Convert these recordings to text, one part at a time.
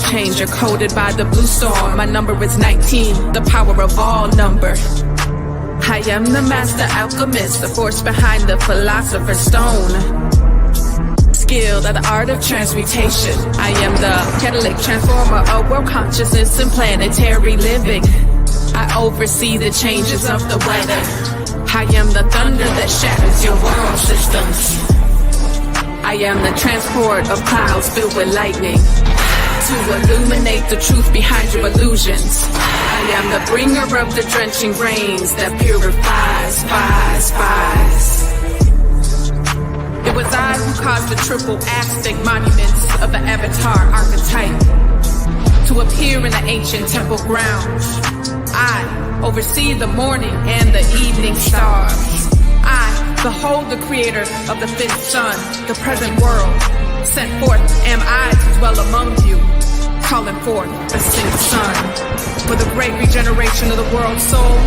changer coded by the blue storm. My number is 19, the power of all number. I am the master alchemist, the force behind the philosopher's stone. Skilled at the art of transmutation. I am the catalytic transformer of world consciousness and planetary living. I oversee the changes of the weather. I am the thunder that shatters your world systems. I am the transport of clouds filled with lightning to illuminate the truth behind your illusions. I am the bringer of the drenching rains that purifies, spies. It was I who caused the triple Aztec monuments of the Avatar archetype to appear in the ancient temple grounds. I oversee the morning and the evening stars. I behold the creator of the fifth sun, the present world. Sent forth am I to dwell among you, calling forth the sixth sun. For the great regeneration of the world's soul,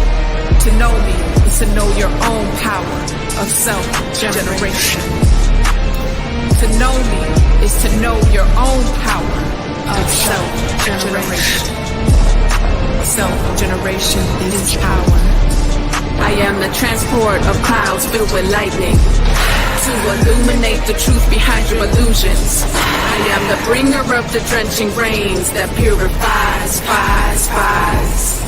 to know me is to know your own power of self-generation. To know me is to know your own power of self-generation. Self-generation is power. I am the transport of clouds filled with lightning to illuminate the truth behind your illusions. I am the bringer of the drenching rains that purifies, spies.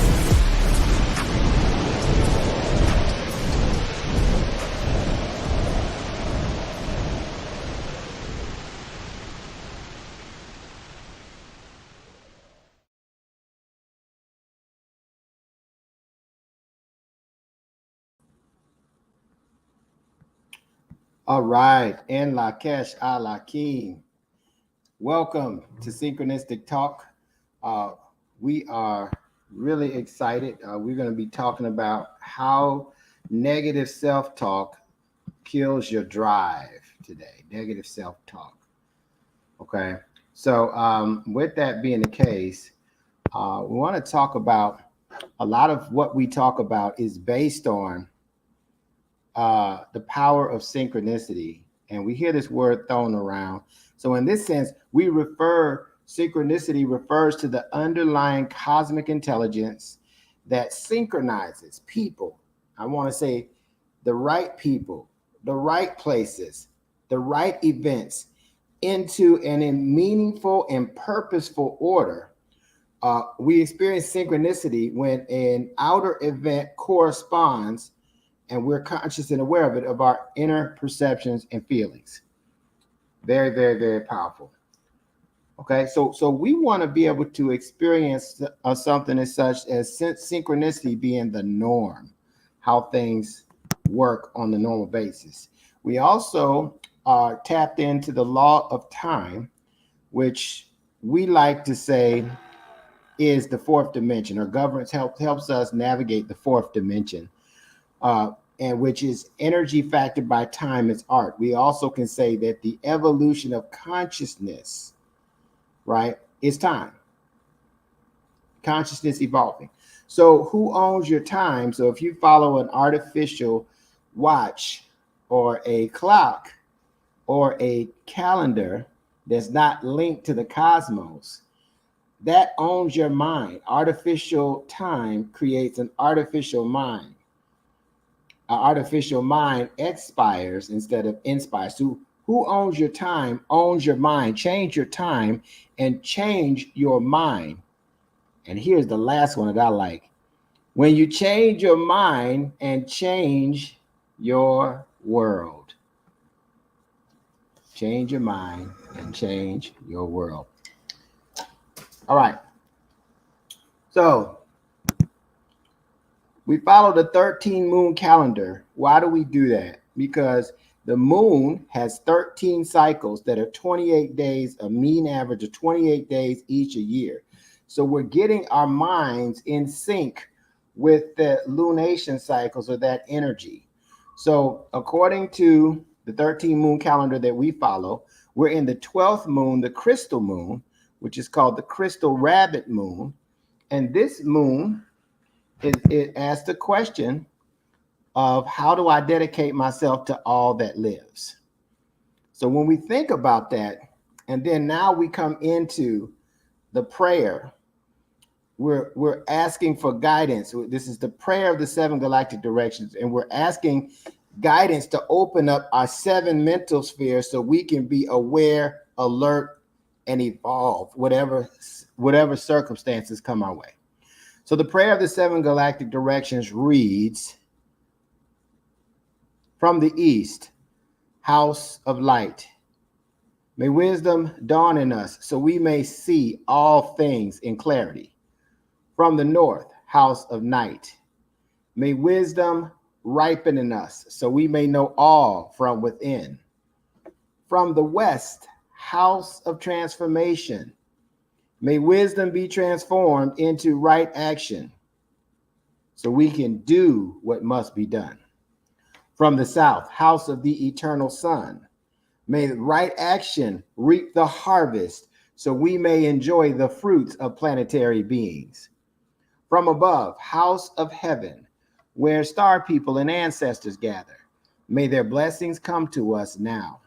All right, En Lakesh Alakim. Welcome to Synchronistic Talk. We are really excited. We're going to be talking about how negative self-talk kills your drive today. Negative self-talk. Okay, so with that being the case, we want to talk about a lot of what we talk about is based on the power of synchronicity, and we hear this word thrown around. So in this sense, synchronicity refers to the underlying cosmic intelligence that synchronizes people. I want to say the right people, the right places, the right events into and in meaningful and purposeful order. We experience synchronicity when an outer event corresponds and we're conscious and aware of it, of our inner perceptions and feelings. Very, very, very powerful. Okay, so we want to be able to experience something as such as synchronicity being the norm, how things work on the normal basis. We also are tapped into the law of time, which we like to say is the fourth dimension, or governance helps us navigate the fourth dimension. And which is energy factored by time is art. We also can say that the evolution of consciousness, right, is time. Consciousness evolving. So who owns your time? So if you follow an artificial watch or a clock or a calendar that's not linked to the cosmos, that owns your mind. Artificial time creates an artificial mind. An artificial mind expires instead of inspires. So who owns your time owns your mind. Change your time and change your mind. And here's the last one that I like. When you change your mind and change your world. Change your mind and change your world. All right. So we follow the 13 moon calendar. Why do we do that? Because the moon has 13 cycles that are 28 days, a mean average of 28 days each a year. So we're getting our minds in sync with the lunation cycles or that energy. So according to the 13 moon calendar that we follow, we're in the 12th moon, the crystal moon, which is called the crystal rabbit moon. And this moon, it asks the question of how do I dedicate myself to all that lives? So when we think about that, and then now we come into the prayer. We're asking for guidance. This is the prayer of the 7 galactic directions, and we're asking guidance to open up our 7 mental spheres so we can be aware, alert, and evolve whatever circumstances come our way. So the prayer of the 7 galactic directions reads, from the east, house of light, may wisdom dawn in us so we may see all things in clarity. From the north, house of night, may wisdom ripen in us so we may know all from within. From the west, house of transformation, may wisdom be transformed into right action so we can do what must be done. From the south, house of the eternal sun, may right action reap the harvest so we may enjoy the fruits of planetary beings. From above, house of heaven, where star people and ancestors gather, may their blessings come to us now.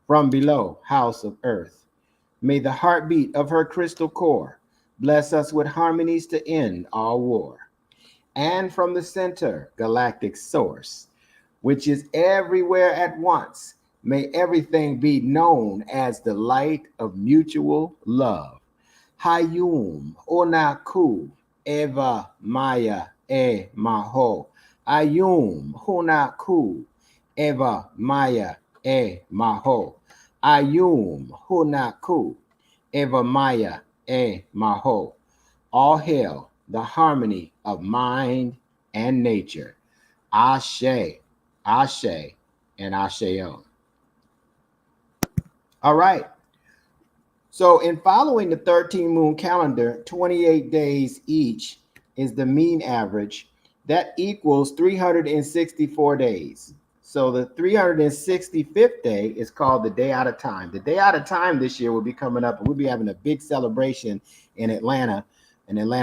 From below, house of earth, may the heartbeat of her crystal core bless us with harmonies to end all war. And from the center, galactic source, which is everywhere at once, may everything be known as the light of mutual love. Hayum Onaku Eva Maya E Maho. Ayum Hunaku Eva Maya E Maho. Ayum Hunaku Eva Maya E Maho. All hail the harmony of mind and nature. Ashe, Ashe, and Asheo. All right. So in following the 13 moon calendar, 28 days each is the mean average. That equals 364 days. So the 365th day is called the day out of time. The day out of time this year will be coming up, and we'll be having a big celebration in Atlanta,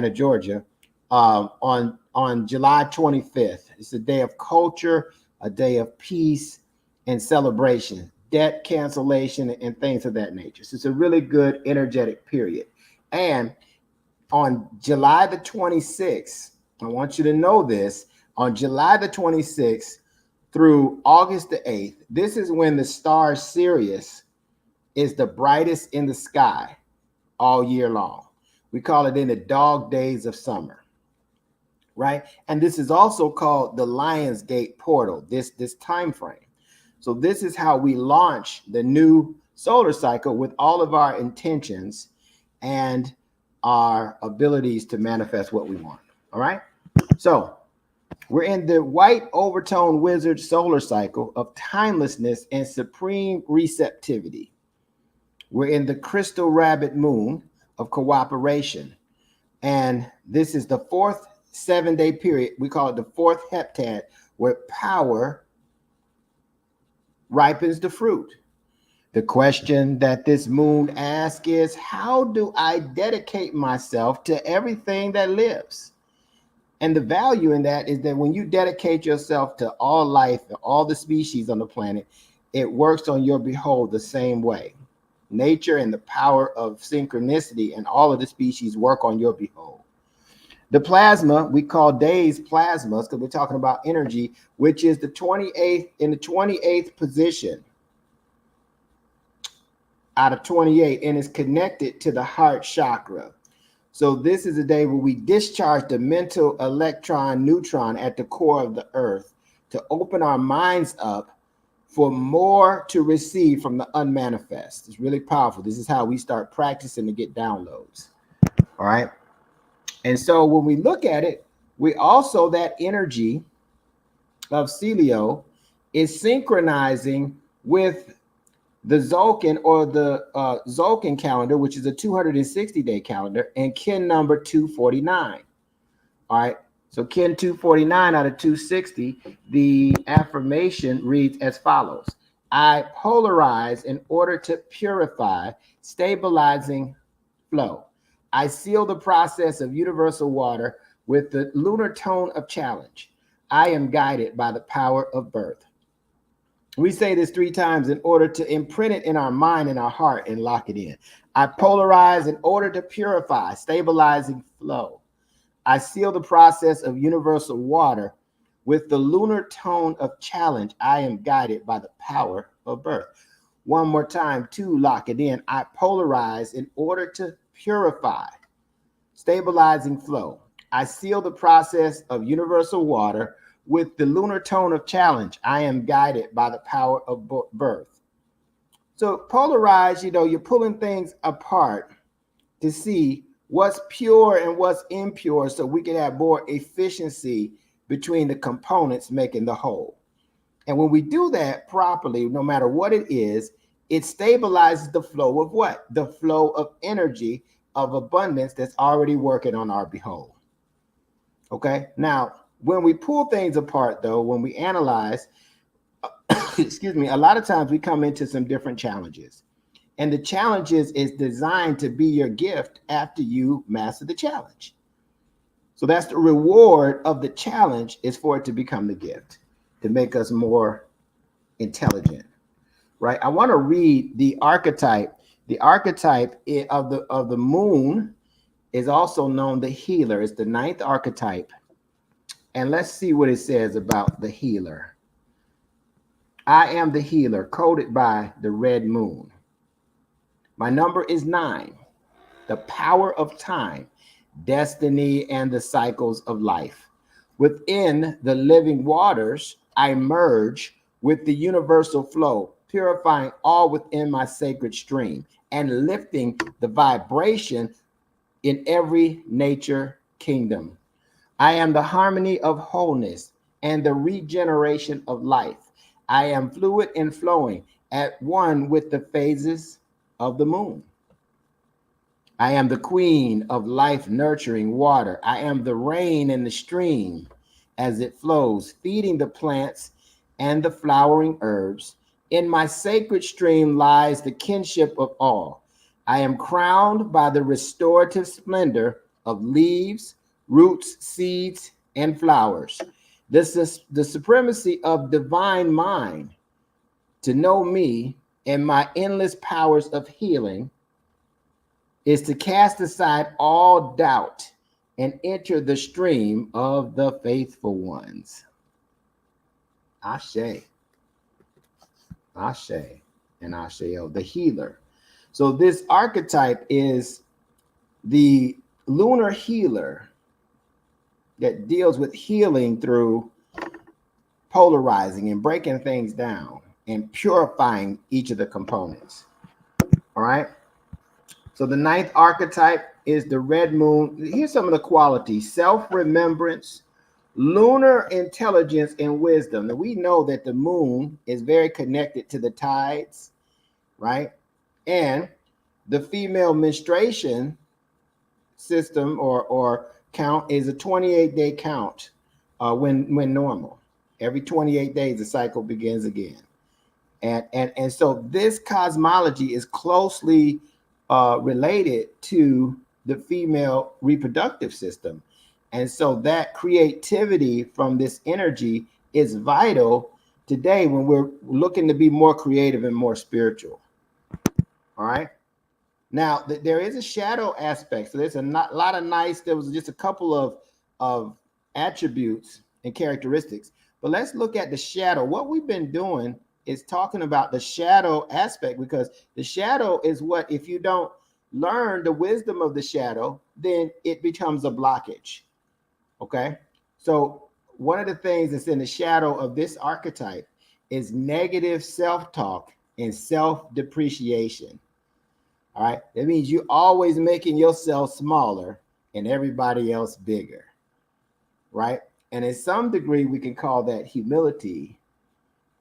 Georgia, on July 25th. It's a day of culture, a day of peace and celebration, debt cancellation, and things of that nature. So it's a really good energetic period. And on July the 26th, I want you to know this, on July the 26th through August the 8th, this is when the star Sirius is the brightest in the sky all year long. We call it in the dog days of summer, right? And this is also called the Lion's Gate portal, this time frame. So this is how we launch the new solar cycle with all of our intentions and our abilities to manifest what we want. All right. So we're in the white overtone wizard solar cycle of timelessness and supreme receptivity. We're in the crystal rabbit moon of cooperation. And this is the 4th 7-day period. We call it the 4th heptad, where power ripens the fruit. The question that this moon asks is, how do I dedicate myself to everything that lives? And the value in that is that when you dedicate yourself to all life, all the species on the planet, it works on your behold the same way. Nature and the power of synchronicity and all of the species work on your behold. The plasma, we call days plasmas because we're talking about energy, which is the 28th in the 28th position out of 28, and is connected to the heart chakra. So this is a day where we discharge the mental electron neutron at the core of the earth to open our minds up for more to receive from the unmanifest. It's really powerful. This is how we start practicing to get downloads. All right. And so when we look at it, we also, that energy of Celio is synchronizing with the Tzolk'in, or the Tzolk'in calendar, which is a 260-day calendar, and kin number 249. All right. So kin 249 out of 260, the affirmation reads as follows. I polarize in order to purify, stabilizing flow. I seal the process of universal water with the lunar tone of challenge. I am guided by the power of birth. We say this 3 times in order to imprint it in our mind and our heart and lock it in. I polarize in order to purify, stabilizing flow. I seal the process of universal water with the lunar tone of challenge. I am guided by the power of birth. One more time to lock it in. I polarize in order to purify, stabilizing flow. I seal the process of universal water with the lunar tone of challenge. I am guided by the power of birth. So polarize, you're pulling things apart to see what's pure and what's impure so we can have more efficiency between the components making the whole. And when we do that properly, no matter what it is, it stabilizes the flow of what? The flow of energy of abundance that's already working on our behalf. Okay. Now, when we pull things apart, though, when we analyze, excuse me, a lot of times we come into some different challenges. And the challenges is designed to be your gift after you master the challenge. So that's the reward of the challenge, is for it to become the gift, to make us more intelligent, right? I want to read the archetype. The archetype of the moon is also known the healer. It's the 9th archetype. And let's see what it says about the healer. I am the healer, coded by the red moon. My number is 9, the power of time, destiny, and the cycles of life. Within the living waters, I merge with the universal flow, purifying all within my sacred stream and lifting the vibration in every nature kingdom. I am the harmony of wholeness and the regeneration of life. I am fluid and flowing at one with the phases of the moon. I am the queen of life nurturing water. I am the rain in the stream as it flows, feeding the plants and the flowering herbs. In my sacred stream lies the kinship of all. I am crowned by the restorative splendor of leaves, roots, seeds, and flowers. This is the supremacy of divine mind. To know me and my endless powers of healing is to cast aside all doubt and enter the stream of the faithful ones. Ashe. Ashe and Asheo, the healer. So this archetype is the lunar healer that deals with healing through polarizing and breaking things down and purifying each of the components. All right. So the 9th archetype is the red moon. Here's some of the qualities: self-remembrance, lunar intelligence, and wisdom. Now we know that the moon is very connected to the tides, right? And the female menstruation system or count is a 28-day count when normal. Every 28 days, the cycle begins again. And so this cosmology is closely related to the female reproductive system. And so that creativity from this energy is vital today when we're looking to be more creative and more spiritual. All right. Now, there is a shadow aspect. So there's a lot of nice, there was just a couple of attributes and characteristics. But let's look at the shadow. What we've been doing is talking about the shadow aspect, because the shadow is what, if you don't learn the wisdom of the shadow, then it becomes a blockage. Okay. So one of the things that's in the shadow of this archetype is negative self-talk and self-depreciation. All right. That means you're always making yourself smaller and everybody else bigger. Right. And in some degree, we can call that humility.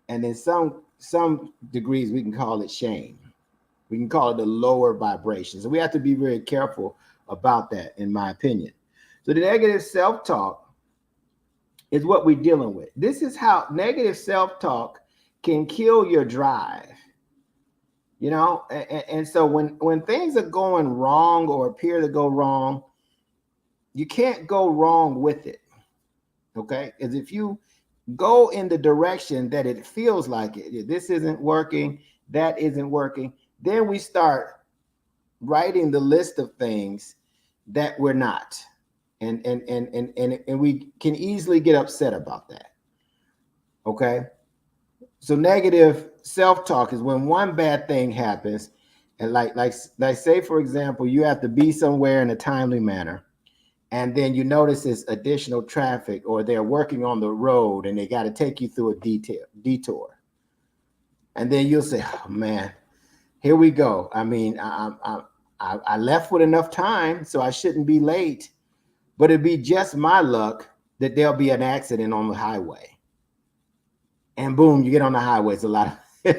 And in some degrees, we can call it shame. We can call it the lower vibrations. So we have to be very careful about that, in my opinion. So the negative self-talk is what we're dealing with. This is how negative self-talk can kill your drive. You know, and so when things are going wrong or appear to go wrong, you can't go wrong with it. Okay, because if you go in the direction that it feels like it, this isn't working, that isn't working, then we start writing the list of things that we're not. And we can easily get upset about that. Okay. So negative self-talk is when one bad thing happens, and like say, for example, you have to be somewhere in a timely manner, and then you notice it's additional traffic, or they're working on the road and they got to take you through a detour. And then you'll say, oh man, here we go. I mean, I left with enough time, so I shouldn't be late, but it'd be just my luck that there'll be an accident on the highway. And boom, you get on the highway. It's a lot of,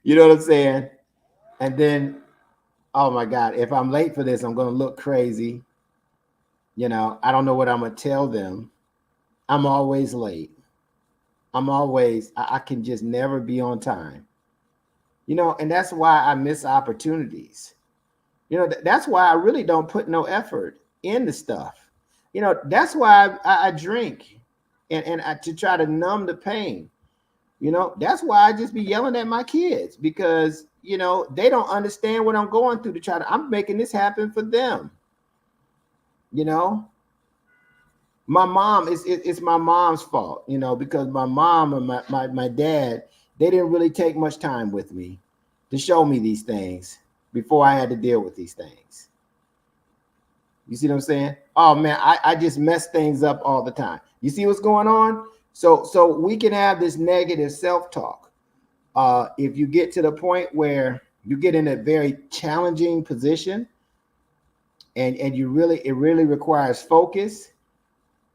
you know what I'm saying? And then, oh my God, if I'm late for this, I'm going to look crazy. You know, I don't know what I'm going to tell them. I'm always late. I can just never be on time. You know, and that's why I miss opportunities. You know, that's why I really don't put no effort in the stuff. You know, that's why I drink and to try to numb the pain. You know, that's why I just be yelling at my kids, because, you know, they don't understand what I'm going through I'm making this happen for them. You know, my mom, it's my mom's fault, you know, because my mom and my dad, they didn't really take much time with me to show me these things before I had to deal with these things. You see what I'm saying? Oh man, I just mess things up all the time. You see what's going on? So we can have this negative self-talk. If you get to the point where you get in a very challenging position and it really requires focus,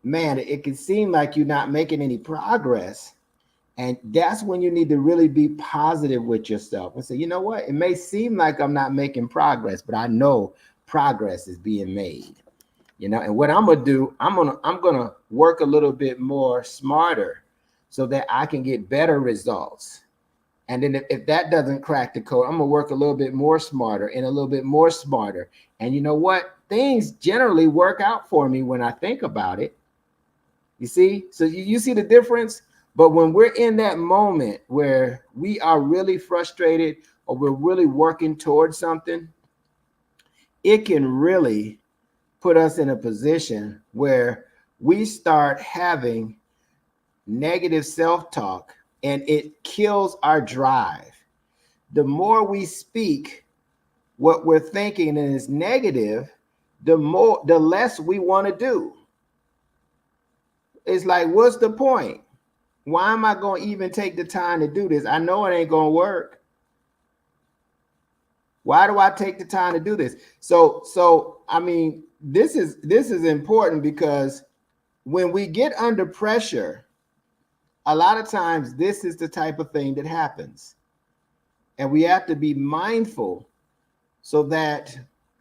man, it can seem like you're not making any progress. And that's when you need to really be positive with yourself and say, you know what? It may seem like I'm not making progress, but I know progress is being made. You know, and what I'm gonna do, I'm gonna work a little bit more smarter so that I can get better results. And then if that doesn't crack the code, I'm gonna work a little bit more smarter and a little bit more smarter. And you know what? Things generally work out for me when I think about it. You see? So you see the difference? But when we're in that moment where we are really frustrated or we're really working towards something, it can really put us in a position where we start having negative self-talk and it kills our drive. The more we speak what we're thinking is negative, the less we want to do. It's like, what's the point? Why am I going to even take the time to do this? I know it ain't going to work. Why do I take the time to do this? So I mean, this is important, because when we get under pressure, a lot of times this is the type of thing that happens. And we have to be mindful so that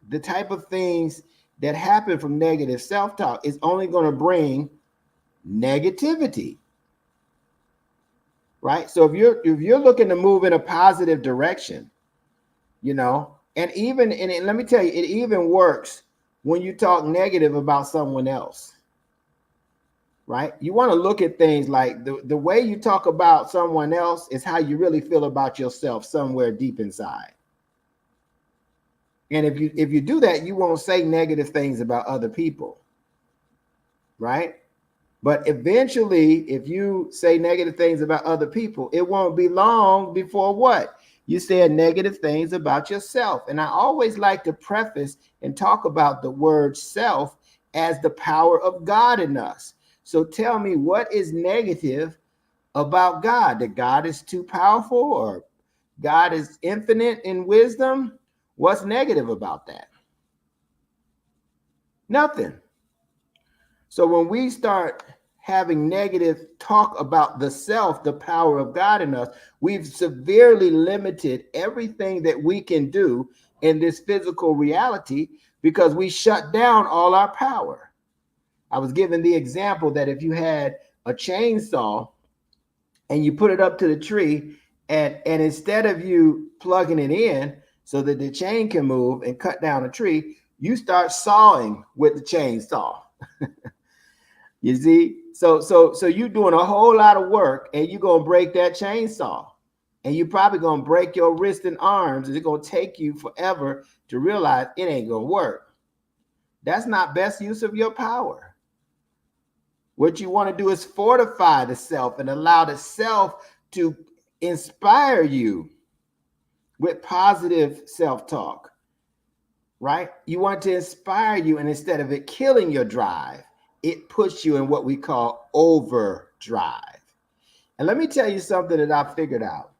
the type of things that happen from negative self-talk is only going to bring negativity. Right? So if you're looking to move in a positive direction, you know, and let me tell you, it even works when you talk negative about someone else, right? You want to look at things like the way you talk about someone else is how you really feel about yourself somewhere deep inside. And if you do that, you won't say negative things about other people, right? But eventually, if you say negative things about other people, it won't be long before what? You said negative things about yourself. And I always like to preface and talk about the word self as the power of God in us. So tell me, what is negative about God? That God is too powerful, or God is infinite in wisdom? What's negative about that? Nothing. So when we start having negative talk about the self, the power of God in us, we've severely limited everything that we can do in this physical reality, because we shut down all our power. I was given the example that if you had a chainsaw and you put it up to the tree, and instead of you plugging it in so that the chain can move and cut down a tree, you start sawing with the chainsaw. You see, so you're doing a whole lot of work and you're gonna break that chainsaw. And you're probably going to break your wrist and arms, and it's going to take you forever to realize it ain't going to work. That's not best use of your power. What you want to do is fortify the self and allow the self to inspire you with positive self-talk, right? You want to inspire you, and instead of it killing your drive, it puts you in what we call overdrive. And let me tell you something that I figured out.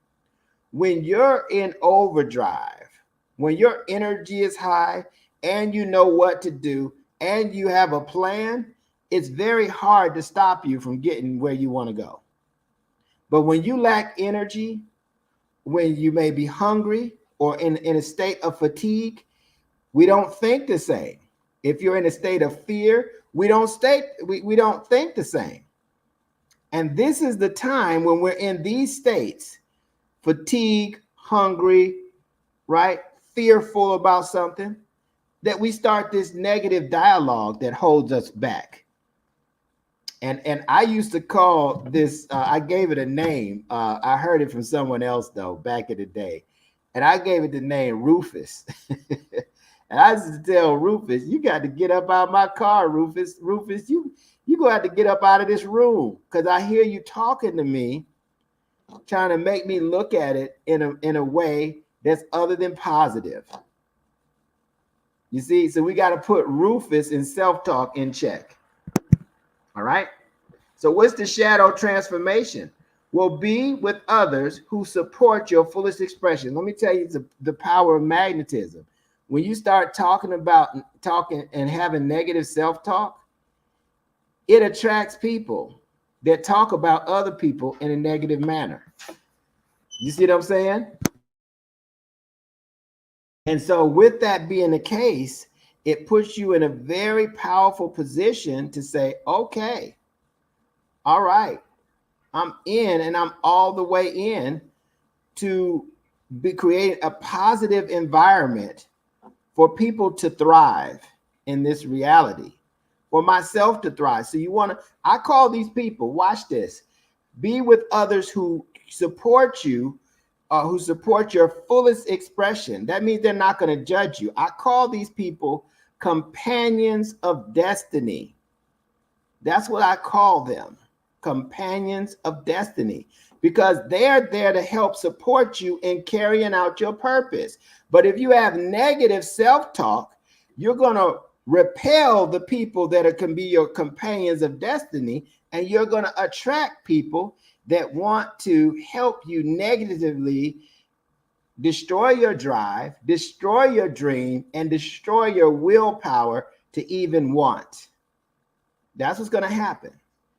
When you're in overdrive, when your energy is high and you know what to do and you have a plan, it's very hard to stop you from getting where you want to go. But when you lack energy, when you may be hungry or in a state of fatigue, we don't think the same. If you're in a state of fear, we don't think the same. And this is the time when we're in these states, fatigue, hungry, right? Fearful about something, that we start this negative dialogue that holds us back. And I used to call this, I gave it a name. I heard it from someone else though, back in the day. And I gave it the name Rufus. And I used to tell Rufus, you got to get up out of my car, Rufus. Rufus, you gonna have to get up out of this room, because I hear you talking to me, trying to make me look at it in a way that's other than positive. You see, so we got to put Rufus and self-talk in check. All right. So what's the shadow transformation? Will be with others who support your fullest expression. Let me tell you the power of magnetism. When you start talking and having negative self-talk, it attracts people that talk about other people in a negative manner. You see what I'm saying? And so with that being the case, it puts you in a very powerful position to say, okay, all right, I'm in, and I'm all the way in to be creating a positive environment for people to thrive in this reality, for myself to thrive. So I call these people, watch this, be with others who support you, who support your fullest expression. That means they're not going to judge you. I call these people companions of destiny. That's what I call them, companions of destiny, because they're there to help support you in carrying out your purpose. But if you have negative self-talk, you're going to repel the people that can be your companions of destiny, and you're going to attract people that want to help you negatively destroy your drive, destroy your dream, and destroy your willpower to even want. That's what's going to happen.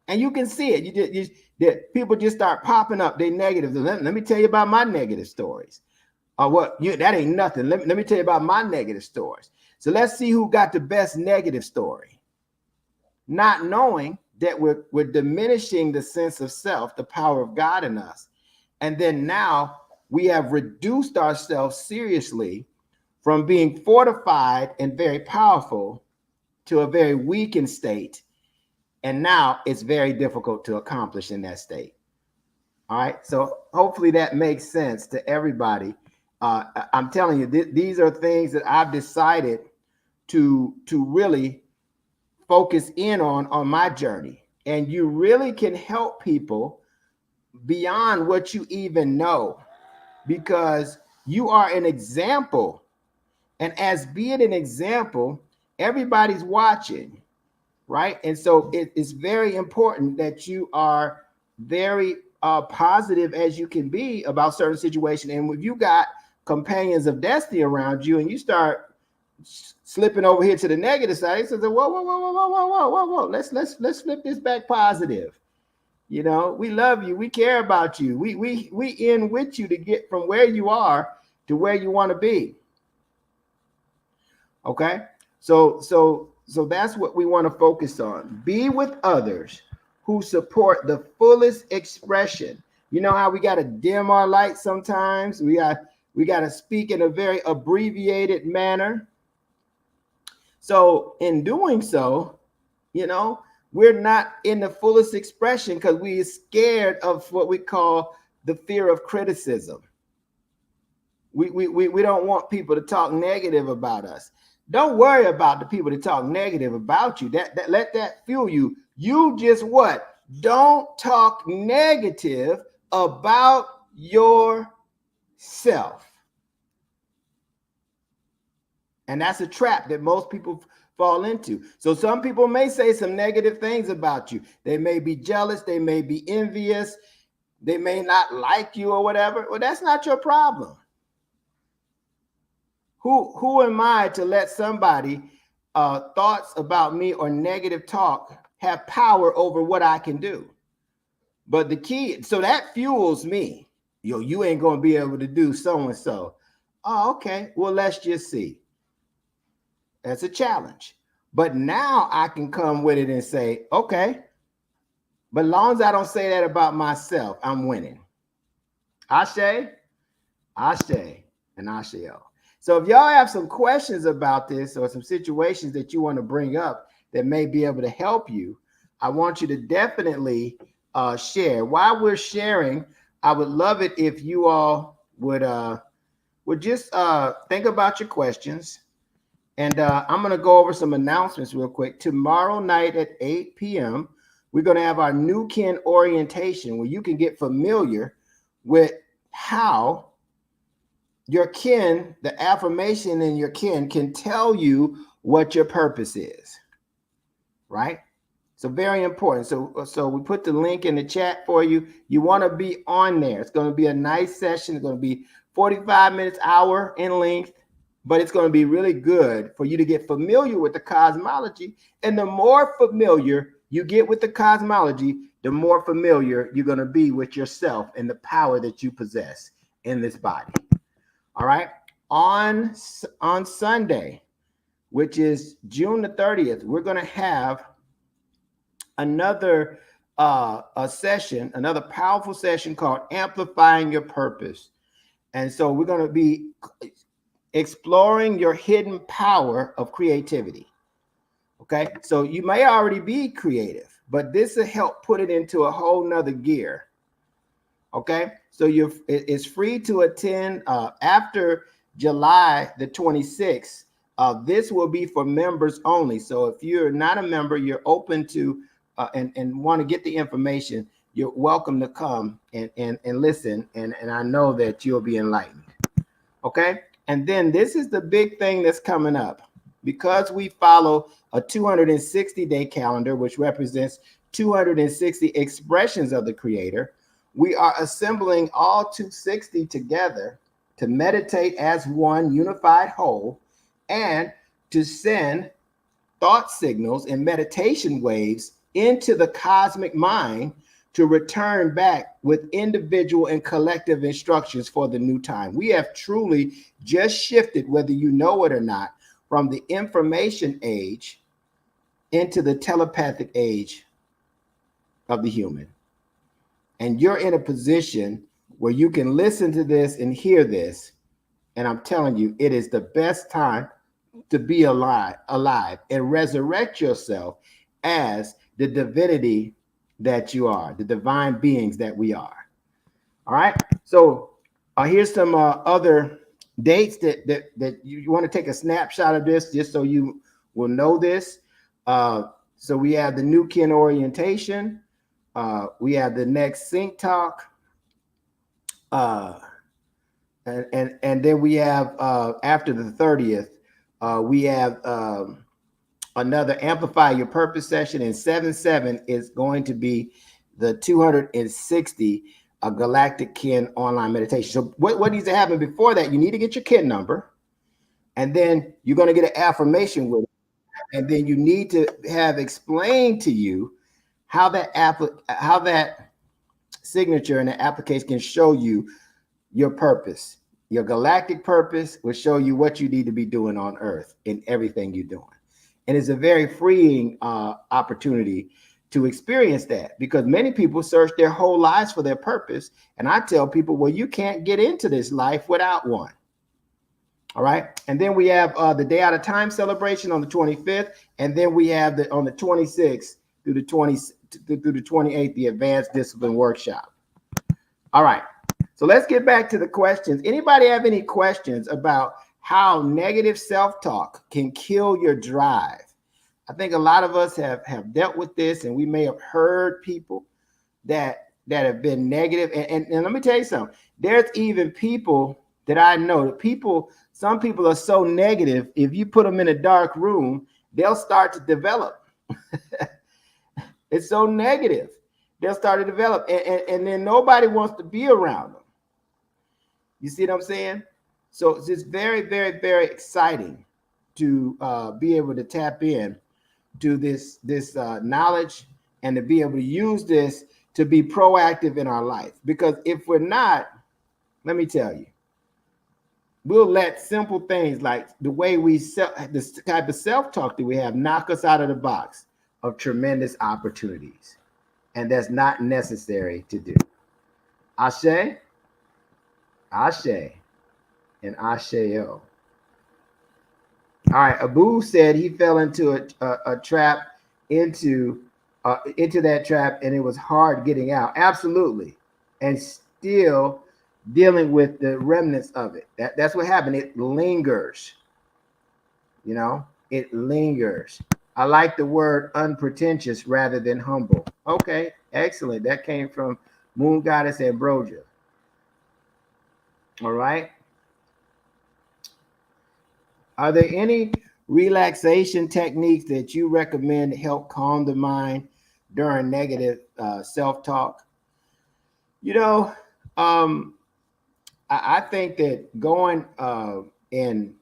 And you can see it. People just start popping up. They negative. Let me tell you about my negative stories. That ain't nothing. Let me tell you about my negative stories. So let's see who got the best negative story. Not knowing that we're diminishing the sense of self, the power of God in us. And then now we have reduced ourselves seriously from being fortified and very powerful to a very weakened state. And now it's very difficult to accomplish in that state. All right. So hopefully that makes sense to everybody. I'm telling you, these are things that I've decided to really focus in on my journey. And you really can help people beyond what you even know, because you are an example. And as being an example, everybody's watching, right? And so it's very important that you are very positive as you can be about certain situations. And when you got companions of destiny around you and you start slipping over here to the negative side, it says, whoa. Let's flip this back positive. You know, we love you. We care about you. We in with you to get from where you are to where you want to be. Okay. So that's what we want to focus on. Be with others who support the fullest expression. You know how we got to dim our light sometimes? We got to speak in a very abbreviated manner. So in doing so, you know, we're not in the fullest expression because we're scared of what we call the fear of criticism. We don't want people to talk negative about us. Don't worry about the people that talk negative about you. That let that fuel you. You just what? Don't talk negative about yourself. And that's a trap that most people fall into. So some people may say some negative things about you. They may be jealous. They may be envious. They may not like you or whatever. Well, that's not your problem. Who am I to let somebody thoughts about me or negative talk have power over what I can do? But the key, so that fuels me. Yo, you ain't going to be able to do so-and-so. Oh, okay. Well, let's just see. That's a challenge. But now I can come with it and say, okay, but as long as I don't say that about myself, I'm winning. Ashe, Ashe, and Asheo. So if y'all have some questions about this or some situations that you want to bring up that may be able to help you, I want you to definitely share. While we're sharing, I would love it if you all would just think about your questions. And I'm going to go over some announcements real quick. Tomorrow night at 8 p.m., we're going to have our new kin orientation where you can get familiar with how your kin, the affirmation in your kin, can tell you what your purpose is, right? So very important. So we put the link in the chat for you. You want to be on there. It's going to be a nice session. It's going to be 45 minutes, hour in length, but it's going to be really good for you to get familiar with the cosmology. And the more familiar you get with the cosmology, the more familiar you're going to be with yourself and the power that you possess in this body. All right. On Sunday, which is June the 30th, we're going to have another a session, another powerful session called Amplifying Your Purpose. And so we're going to be exploring your hidden power of creativity. Okay. So you may already be creative, but this will help put it into a whole nother gear. Okay. So it's free to attend after July the 26th. This will be for members only. So if you're not a member, you're open to and want to get the information, you're welcome to come and listen. And I know that you'll be enlightened. Okay. And then this is the big thing that's coming up. Because we follow a 260-day calendar, which represents 260 expressions of the Creator, we are assembling all 260 together to meditate as one unified whole and to send thought signals and meditation waves into the cosmic mind to return back with individual and collective instructions for the new time. We have truly just shifted, whether you know it or not, from the information age into the telepathic age of the human. And you're in a position where you can listen to this and hear this. And I'm telling you, it is the best time to be alive and resurrect yourself as the divinity that you are, the divine beings that we are. All right. So here's some other dates that you want to take a snapshot of this just so you will know this. So we have the new kin orientation. We have the next Sync Talk. And then we have after the 30th, we have another Amplify Your Purpose session, and 7/7 is going to be the 260 Galactic Kin online meditation. So what needs to happen before that? You need to get your kin number, and then you're going to get an affirmation with it, and then you need to have explained to you how that signature and the application can show you your purpose. Your galactic purpose will show you what you need to be doing on Earth in everything you're doing. And it's a very freeing opportunity to experience that, because many people search their whole lives for their purpose. And I tell people, well, you can't get into this life without one. All right. And then we have the Day Out of Time celebration on the 25th. And then we have on the 26th through the 28th, the Advanced Discipline Workshop. All right. So let's get back to the questions. Anybody have any questions about how negative self-talk can kill your drive? I think a lot of us have dealt with this, and we may have heard people that have been negative. And let me tell you something. There's even people that I know, some people are so negative, if you put them in a dark room, they'll start to develop. It's so negative. They'll start to develop, and then nobody wants to be around them. You see what I'm saying? So it's just very, very, very exciting to be able to tap in to this knowledge and to be able to use this to be proactive in our life. Because if we're not, let me tell you, we'll let simple things like the way this type of self-talk that we have knock us out of the box of tremendous opportunities. And that's not necessary to do. Ashe, Ashe, and Asheo. All right, Abu said he fell into a trap, into that trap, and it was hard getting out. Absolutely. And still dealing with the remnants of it. That's what happened. It lingers. You know, it lingers. I like the word unpretentious rather than humble. Okay, excellent. That came from Moon Goddess Ambrosia. All right. Are there any relaxation techniques that you recommend to help calm the mind during negative self-talk? You know, I think that going and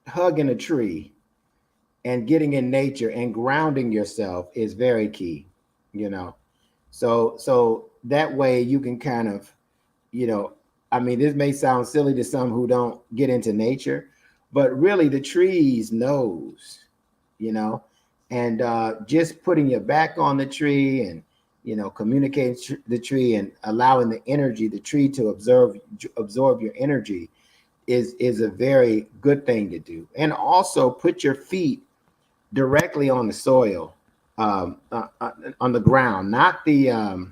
hugging a tree and getting in nature and grounding yourself is very key, you know. So that way you can kind of, you know, I mean, this may sound silly to some who don't get into nature, but really the trees knows, you know, and just putting your back on the tree and, you know, communicating the tree and allowing the energy, the tree to absorb your energy is a very good thing to do. And also put your feet directly on the soil, on the ground, not the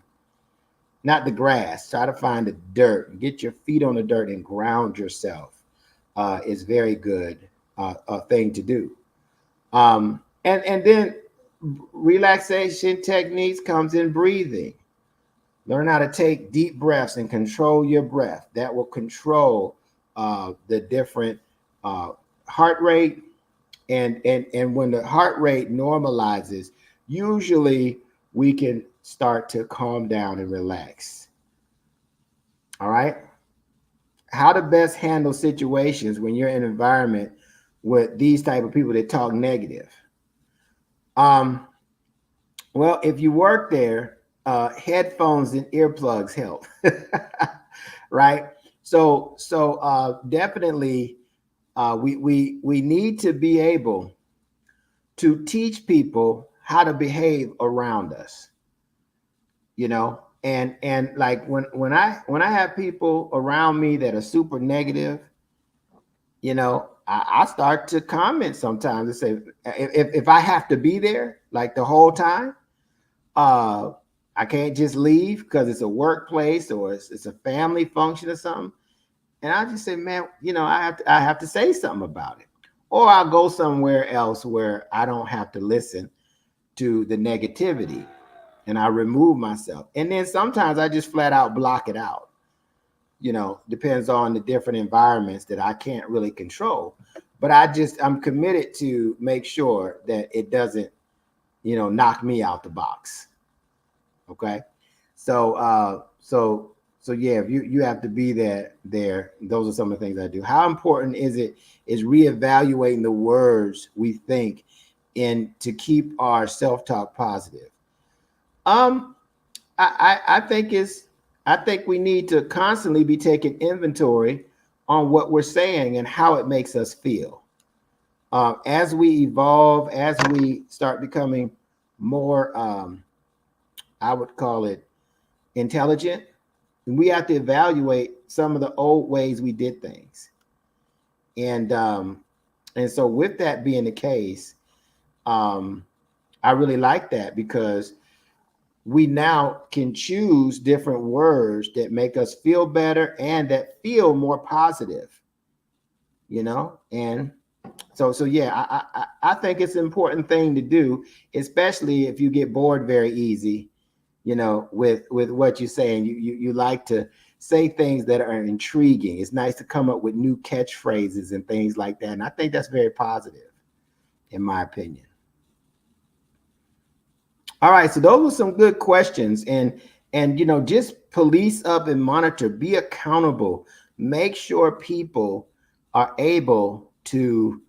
grass. Try to find the dirt, get your feet on the dirt and ground yourself. Is very good thing to do. And then relaxation techniques comes in breathing. Learn how to take deep breaths and control your breath. That will control the different heart rate. And when the heart rate normalizes, usually we can start to calm down and relax. All right. How to best handle situations when you're in an environment with these type of people that talk negative. Well, if you work there, headphones and earplugs help, right? So definitely, we need to be able to teach people how to behave around us, you know. And like when I have people around me that are super negative, you know, I start to comment sometimes and say, if I have to be there like the whole time, I can't just leave because it's a workplace or it's a family function or something. And I just say, man, you know, I have to say something about it, or I'll go somewhere else where I don't have to listen to the negativity. And I remove myself. And then sometimes I just flat out block it out. You know, depends on the different environments that I can't really control. But I'm committed to make sure that it doesn't, you know, knock me out the box. Okay. So yeah, if you have to be there, those are some of the things I do. How important is reevaluating the words we think and to keep our self-talk positive? I think we need to constantly be taking inventory on what we're saying and how it makes us feel. As we evolve, as we start becoming more, I would call it intelligent, we have to evaluate some of the old ways we did things. And so with that being the case, I really like that because we now can choose different words that make us feel better and that feel more positive, and so yeah, I think it's an important thing to do, especially if you get bored very easy, with what you say, and you like to say things that are intriguing. It's nice to come up with new catchphrases and things like that, and I think that's very positive, in my opinion. All right, so those were some good questions, and just police up and monitor, be accountable, make sure people are able to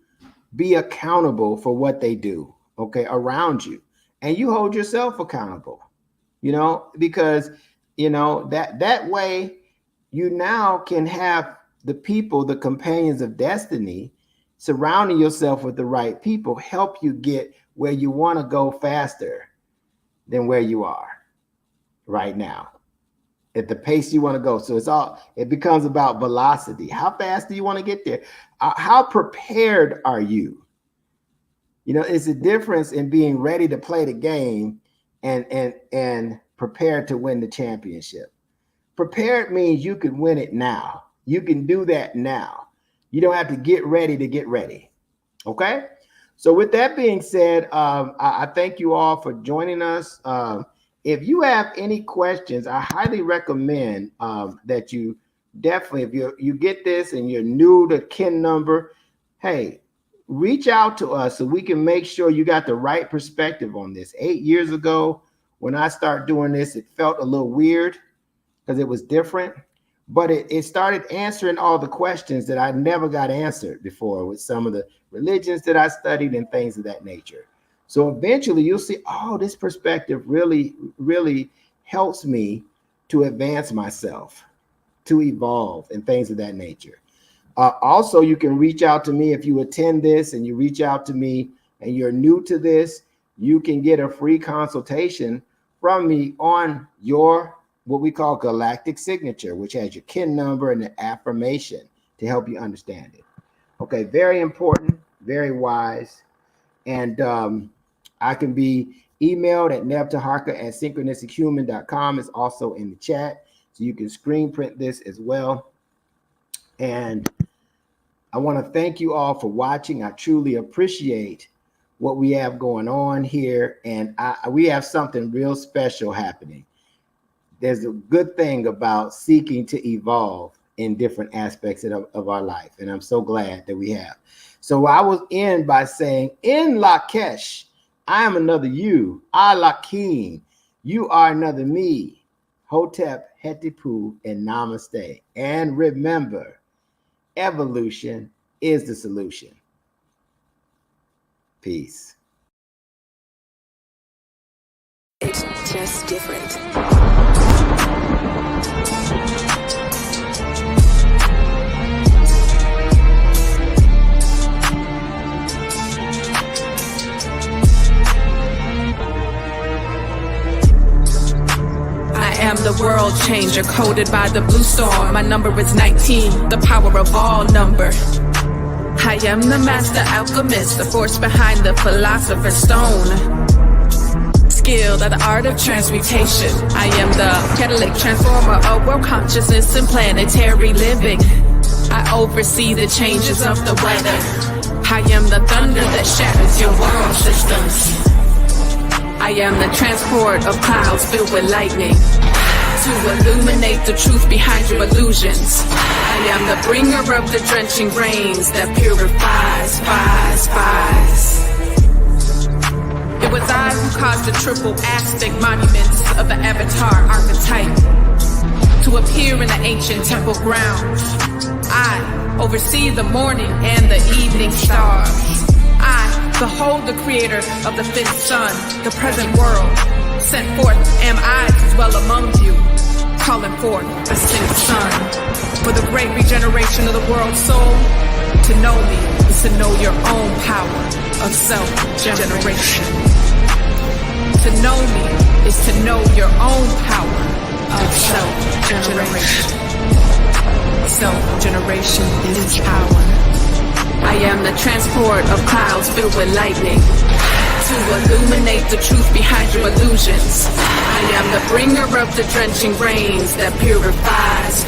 be accountable for what they do, okay, around you, and you hold yourself accountable, because that way you now can have the people, the companions of destiny, surrounding yourself with the right people, help you get where you want to go faster than where you are right now, at the pace you want to go. So it becomes about velocity. How fast do you want to get there? How prepared are you? It's a difference in being ready to play the game and prepared to win the championship. Prepared means you can win it now. You can do that now. You don't have to get ready to get ready. Okay? So with that being said, I thank you all for joining us. If you have any questions, I highly recommend that you definitely, if you get this and you're new to KIN number, hey, reach out to us so we can make sure you got the right perspective on this. 8 years ago, when I started doing this, it felt a little weird because it was different, but it started answering all the questions that I never got answered before with some of the religions that I studied and things of that nature. So eventually you'll see, oh, this perspective really, really helps me to advance myself, to evolve and things of that nature. Also, you can reach out to me if you attend this and you reach out to me and you're new to this, you can get a free consultation from me on your what we call galactic signature, which has your KIN number and the affirmation to help you understand it. Okay, very important, very wise. And I can be emailed at nebteharka@synchronistichuman.com. It's also in the chat, so you can screen print this as well. And I want to thank you all for watching. I truly appreciate what we have going on here, and we have something real special happening. There's a good thing about seeking to evolve in different aspects of our life, and I'm so glad that we have. So I will end by saying, in Lakesh, I am another you. Alakim, you are another me. Hotep, Hetipu, and Namaste. And remember, evolution is the solution. Peace. It's just different. I am the world changer, coded by the blue storm. My number is 19, the power of all number. I am the master alchemist, the force behind the philosopher's stone. Skilled at the art of transmutation. I am the catalytic transformer of world consciousness and planetary living. I oversee the changes of the weather. I am the thunder that shatters your world systems. I am the transport of clouds filled with lightning to illuminate the truth behind your illusions. I am the bringer of the drenching rains that purifies, fies. It was I who caused the triple Aztec monuments of the Avatar archetype to appear in the ancient temple grounds. I oversee the morning and the evening stars. I behold the creator of the fifth sun, the present world. Sent forth am I to dwell among you, calling forth a sixth sun. For the great regeneration of the world's soul, to know me is to know your own power of self-generation. To know me is to know your own power of self-generation. Self-generation is power. I am the transport of clouds filled with lightning to illuminate the truth behind your illusions. I am the bringer of the drenching rains that purifies,